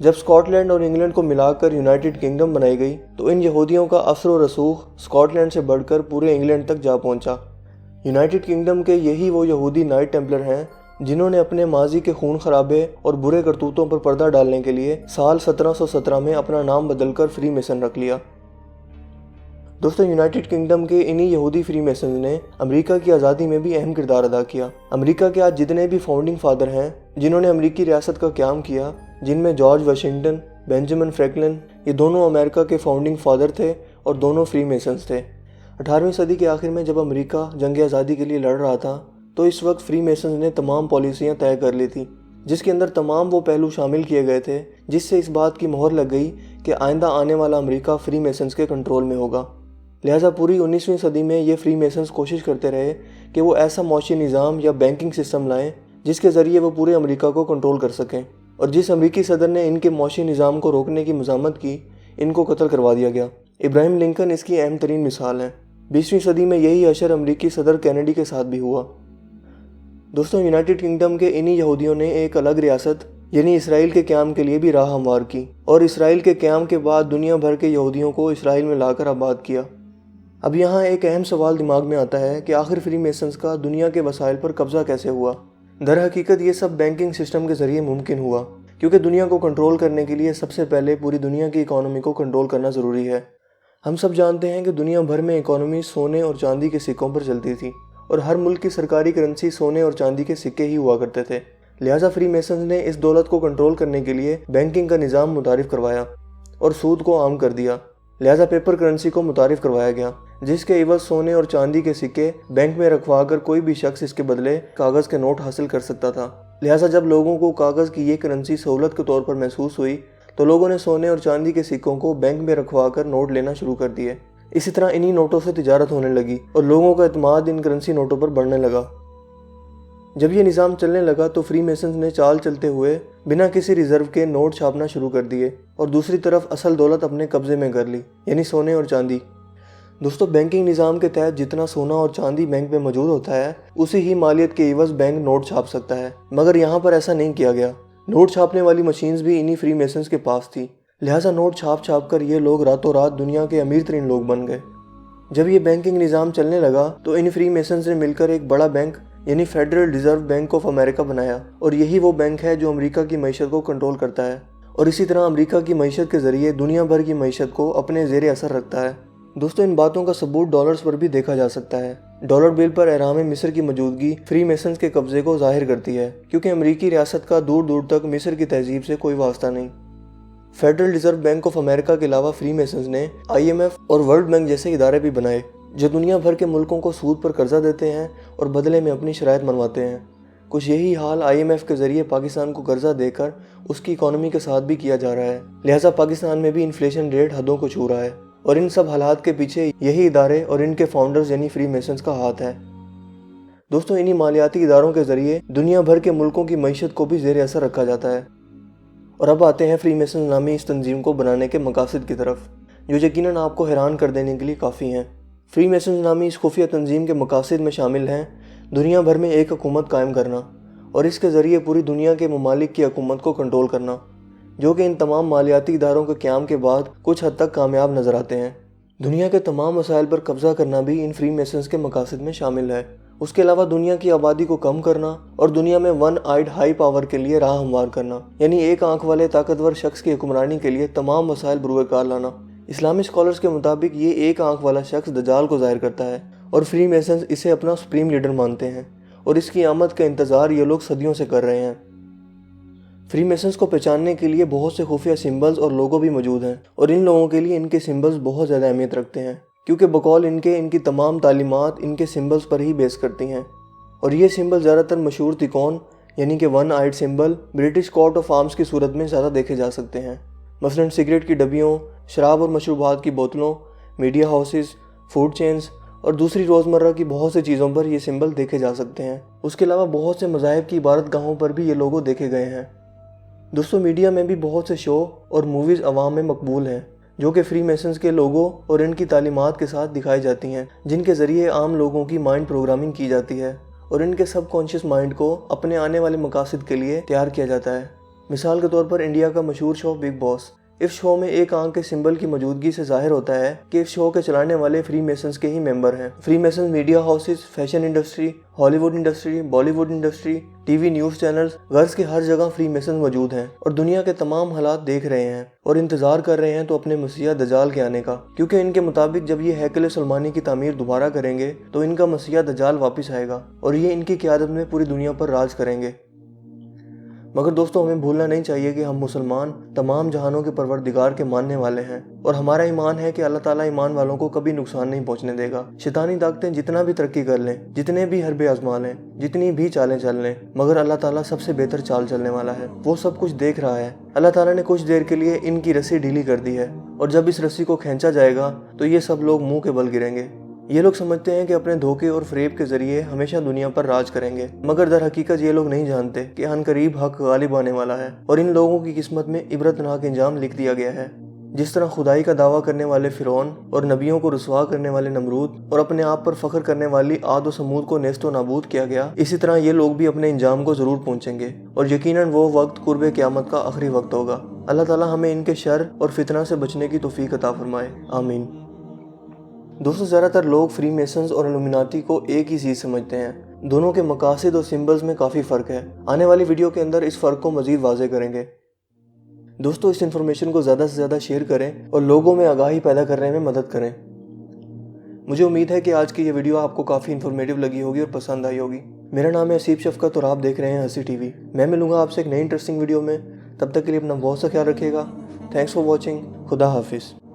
جب Scott land اور England کو ملا کر یونائٹڈ کنگڈم بنائی گئی تو ان یہودیوں کا اثر و رسوخ اسکاٹ لینڈ سے بڑھ کر پورے انگلینڈ تک جا پہنچا۔ یونائٹڈ کنگڈم کے یہی وہ یہودی نائٹ ٹیمپلر ہیں جنہوں نے اپنے ماضی کے خون خرابے اور برے کرتوتوں پر پردہ ڈالنے کے لیے سال 1717 میں اپنا نام بدل کر فری میسن رکھ لیا۔ دوستو، یونائٹڈ کنگڈم کے انہی یہودی فری میسنز نے امریکہ کی آزادی میں بھی اہم کردار ادا کیا۔ امریکہ کے آج جتنے بھی فاؤنڈنگ فادر ہیں جنہوں نے امریکی ریاست کا قیام کیا، جن میں جارج واشنگٹن، بینجامن فرینکلن، یہ دونوں امریکہ کے فاؤنڈنگ فادر تھے اور دونوں فری میسنز تھے۔ 18ویں صدی کے آخر میں جب امریکہ جنگ آزادی کے لیے لڑ رہا تھا تو اس وقت فری میسنز نے تمام پالیسیاں طے کر لی تھی، جس کے اندر تمام وہ پہلو شامل کیے گئے تھے جس سے اس بات کی مہر لگ گئی کہ آئندہ آنے والا امریکہ فری میسنز کے کنٹرول میں ہوگا۔ لہٰذا پوری 19ویں صدی میں یہ فری میسنز کوشش کرتے رہے کہ وہ ایسا معاشی نظام یا بینکنگ سسٹم لائیں جس کے ذریعے وہ پورے امریکہ کو کنٹرول کر سکیں، اور جس امریکی صدر نے ان کے معاشی نظام کو روکنے کی مزاحمت کی، ان کو قتل کروا دیا گیا۔ ابراہیم لنکن اس کی اہم ترین مثال ہے۔ 20ویں صدی میں یہی اشر امریکی صدر کینیڈی کے ساتھ بھی ہوا۔ دوستوں، یونائٹڈ کنگڈم کے انہی یہودیوں نے ایک الگ ریاست یعنی اسرائیل کے قیام کے لیے بھی راہ ہموار کی، اور اسرائیل کے قیام کے بعد دنیا بھر کے یہودیوں کو اسرائیل میں لا کر آباد کیا۔ اب یہاں ایک اہم سوال دماغ میں آتا ہے کہ آخر فری میسنز کا دنیا کے وسائل پر قبضہ کیسے ہوا؟ در حقیقت یہ سب بینکنگ سسٹم کے ذریعے ممکن ہوا، کیونکہ دنیا کو کنٹرول کرنے کے لیے سب سے پہلے پوری دنیا کی اکانومی کو کنٹرول کرنا ضروری ہے۔ ہم سب جانتے ہیں کہ دنیا بھر میں اکانومی سونے اور چاندی کے سکوں پر چلتی تھی، اور ہر ملک کی سرکاری کرنسی سونے اور چاندی کے سکے ہی ہوا کرتے تھے۔ لہٰذا فری میسنز نے اس دولت کو کنٹرول کرنے کے لیے بینکنگ کا نظام متعارف کروایا اور سود کو عام کر دیا۔ لہٰذا پیپر کرنسی کو متعارف کروایا گیا، جس کے عوض سونے اور چاندی کے سکے بینک میں رکھوا کر کوئی بھی شخص اس کے بدلے کاغذ کے نوٹ حاصل کر سکتا تھا۔ لہٰذا جب لوگوں کو کاغذ کی یہ کرنسی سہولت کے طور پر محسوس ہوئی تو لوگوں نے سونے اور چاندی کے سکوں کو بینک میں رکھوا کر نوٹ لینا شروع کر دیے۔ اسی طرح انہی نوٹوں سے تجارت ہونے لگی اور لوگوں کا اعتماد ان کرنسی نوٹوں پر بڑھنے لگا۔ جب یہ نظام چلنے لگا تو فری میسنز نے چال چلتے ہوئے بنا کسی ریزرو کے نوٹ چھاپنا شروع کر دیے اور دوسری طرف اصل دولت اپنے قبضے میں کر لی، یعنی سونے اور چاندی۔ دوستو، بینکنگ نظام کے تحت جتنا سونا اور چاندی بینک میں موجود ہوتا ہے اسی ہی مالیت کے عوض بینک نوٹ چھاپ سکتا ہے، مگر یہاں پر ایسا نہیں کیا گیا۔ نوٹ چھاپنے والی مشینز بھی انہی فری میسنز کے پاس تھی، لہٰذا نوٹ چھاپ چھاپ کر یہ لوگ راتوں رات دنیا کے امیر ترین لوگ بن گئے۔ جب یہ بینکنگ نظام چلنے لگا تو ان فری میسنز نے مل کر ایک بڑا بینک یعنی federal reserve bank of America بنایا، اور یہی وہ بینک ہے جو امریکہ کی معیشت کو کنٹرول کرتا ہے، اور اسی طرح امریکہ کی معیشت کے ذریعے دنیا بھر کی معیشت کو اپنے زیر اثر رکھتا ہے۔ دوستو، ان باتوں کا ثبوت ڈالرز پر بھی دیکھا جا سکتا ہے۔ ڈالر بل پر احرام مصر کی موجودگی فری میسنز کے قبضے کو ظاہر کرتی ہے، کیونکہ امریکی ریاست کا دور دور تک مصر کی تہذیب سے کوئی واسطہ نہیں۔ Federal reserve bank of America کے علاوہ فری میسنز نے IMF اور ورلڈ بینک جیسے ادارے بھی بنائے جو دنیا بھر کے ملکوں کو سود پر قرضہ دیتے ہیں اور بدلے میں اپنی شرائط منواتے ہیں۔ کچھ یہی حال IMF کے ذریعے پاکستان کو قرضہ دے کر اس کی اکانومی کے ساتھ بھی کیا جا رہا ہے، لہٰذا پاکستان میں بھی انفلیشن ریٹ حدوں کو چھو رہا ہے، اور ان سب حالات کے پیچھے یہی ادارے اور ان کے فاؤنڈرز یعنی فری میسنز کا ہاتھ ہے۔ دوستو، انہی مالیاتی اداروں کے ذریعے دنیا بھر کے ملکوں کی معیشت کو بھی زیر اثر رکھا جاتا ہے۔ اور اب آتے ہیں فری میسنز نامی اس تنظیم کو بنانے کے مقاصد کی طرف، جو یقیناً آپ کو حیران کر دینے کے لیے کافی ہیں۔ فری میسنز نامی اس خفیہ تنظیم کے مقاصد میں شامل ہیں دنیا بھر میں ایک حکومت قائم کرنا اور اس کے ذریعے پوری دنیا کے ممالک کی حکومت کو کنٹرول کرنا، جو کہ ان تمام مالیاتی اداروں کے قیام کے بعد کچھ حد تک کامیاب نظر آتے ہیں۔ دنیا کے تمام وسائل پر قبضہ کرنا بھی ان فری میسنز کے مقاصد میں شامل ہے۔ اس کے علاوہ دنیا کی آبادی کو کم کرنا اور دنیا میں ون آئیڈ ہائی پاور کے لیے راہ ہموار کرنا، یعنی ایک آنکھ والے طاقتور شخص کی حکمرانی کے لیے تمام وسائل بروئے کار لانا۔ اسلامی اسکالرز کے مطابق یہ ایک آنکھ والا شخص دجال کو ظاہر کرتا ہے، اور فری میسنز اسے اپنا سپریم لیڈر مانتے ہیں، اور اس کی آمد کا انتظار یہ لوگ صدیوں سے کر رہے ہیں۔ فری میسنز کو پہچاننے کے لیے بہت سے خفیہ سمبلز اور لوگو بھی موجود ہیں، اور ان لوگوں کے لیے ان کے سمبلز بہت زیادہ اہمیت رکھتے ہیں، کیونکہ بقول ان کی تمام تعلیمات ان کے سمبلز پر ہی بیس کرتی ہیں۔ اور یہ سمبل زیادہ تر مشہور تکون یعنی کہ one eyed symbol British coat of arms کی صورت میں زیادہ دیکھے جا سکتے ہیں۔ مثلاً سگریٹ کی ڈبیوں، شراب اور مشروبات کی بوتلوں، میڈیا ہاؤسز، فوڈ چینز اور دوسری روزمرہ کی بہت سی چیزوں پر یہ سمبل دیکھے جا سکتے ہیں۔ اس کے علاوہ بہت سے مذاہب کی عبادت گاہوں پر بھی یہ لوگو دیکھے گئے ہیں۔ دوستو، میڈیا میں بھی بہت سے شو اور موویز عوام میں مقبول ہیں جو کہ فری میسنز کے لوگو اور ان کی تعلیمات کے ساتھ دکھائی جاتی ہیں، جن کے ذریعے عام لوگوں کی مائنڈ پروگرامنگ کی جاتی ہے اور ان کے سب کانشیس مائنڈ کو اپنے آنے والے مقاصد کے لیے تیار کیا جاتا ہے۔ مثال کے طور پر انڈیا کا مشہور شو بگ باس، اس شو میں ایک آنکھ کے سمبل کی موجودگی سے ظاہر ہوتا ہے کہ اس شو کے چلانے والے فری میسنز کے ہی ممبر ہیں۔ Free masons media houses, fashion industry, Hollywood industry, Bollywood industry, T V news channels, غرض کے ہر جگہ فری میسنز موجود ہیں اور دنیا کے تمام حالات دیکھ رہے ہیں اور انتظار کر رہے ہیں تو اپنے مسیح دجال کے آنے کا، کیونکہ ان کے مطابق جب یہ ہیکل سلیمانی کی تعمیر دوبارہ کریں گے تو ان کا مسیح دجال واپس آئے گا اور یہ ان کی قیادت میں پوری دنیا پر راج کریں گے۔ مگر دوستو، ہمیں بھولنا نہیں چاہیے کہ ہم مسلمان تمام جہانوں کے پروردگار کے ماننے والے ہیں اور ہمارا ایمان ہے کہ اللہ تعالیٰ ایمان والوں کو کبھی نقصان نہیں پہنچنے دے گا۔ شیطانی طاقتیں جتنا بھی ترقی کر لیں، جتنے بھی حربے آزما لیں، جتنی بھی چالیں چل لیں، مگر اللہ تعالیٰ سب سے بہتر چال چلنے والا ہے۔ وہ سب کچھ دیکھ رہا ہے۔ اللہ تعالیٰ نے کچھ دیر کے لیے ان کی رسی ڈھیلی کر دی ہے اور جب اس رسی کو کھینچا جائے گا تو یہ سب لوگ منہ کے بل گریں گے۔ یہ لوگ سمجھتے ہیں کہ اپنے دھوکے اور فریب کے ذریعے ہمیشہ دنیا پر راج کریں گے، مگر در حقیقت یہ لوگ نہیں جانتے کہ عن قریب حق غالب آنے والا ہے اور ان لوگوں کی قسمت میں عبرتناک انجام لکھ دیا گیا ہے۔ جس طرح خدائی کا دعویٰ کرنے والے فرعون اور نبیوں کو رسوا کرنے والے نمرود اور اپنے آپ پر فخر کرنے والی عاد و سمود کو نیست و نابود کیا گیا، اسی طرح یہ لوگ بھی اپنے انجام کو ضرور پہنچیں گے اور یقیناً وہ وقت قرب قیامت کا آخری وقت ہوگا۔ اللہ تعالیٰ ہمیں ان کے شر اور فتنہ سے بچنے کی توفیق عطا فرمائے، آمین۔ دوستو، زیادہ تر لوگ فری میسنز اور الومناتی کو ایک ہی چیز سمجھتے ہیں۔ دونوں کے مقاصد اور سمبلز میں کافی فرق ہے۔ آنے والی ویڈیو کے اندر اس فرق کو مزید واضح کریں گے۔ دوستو، اس انفارمیشن کو زیادہ سے زیادہ شیئر کریں اور لوگوں میں آگاہی پیدا کرنے میں مدد کریں۔ مجھے امید ہے کہ آج کی یہ ویڈیو آپ کو کافی انفارمیٹیو لگی ہوگی اور پسند آئی ہوگی۔ میرا نام ہے اسیب شفقت اور آپ دیکھ رہے ہیں ہنسی ٹی وی۔ میں ملوں گا آپ سے ایک نئی انٹرسٹنگ ویڈیو میں۔ تب تک کے لیے اپنا بہت سا خیال رکھیے گا۔ Thanks for watching. خدا حافظ۔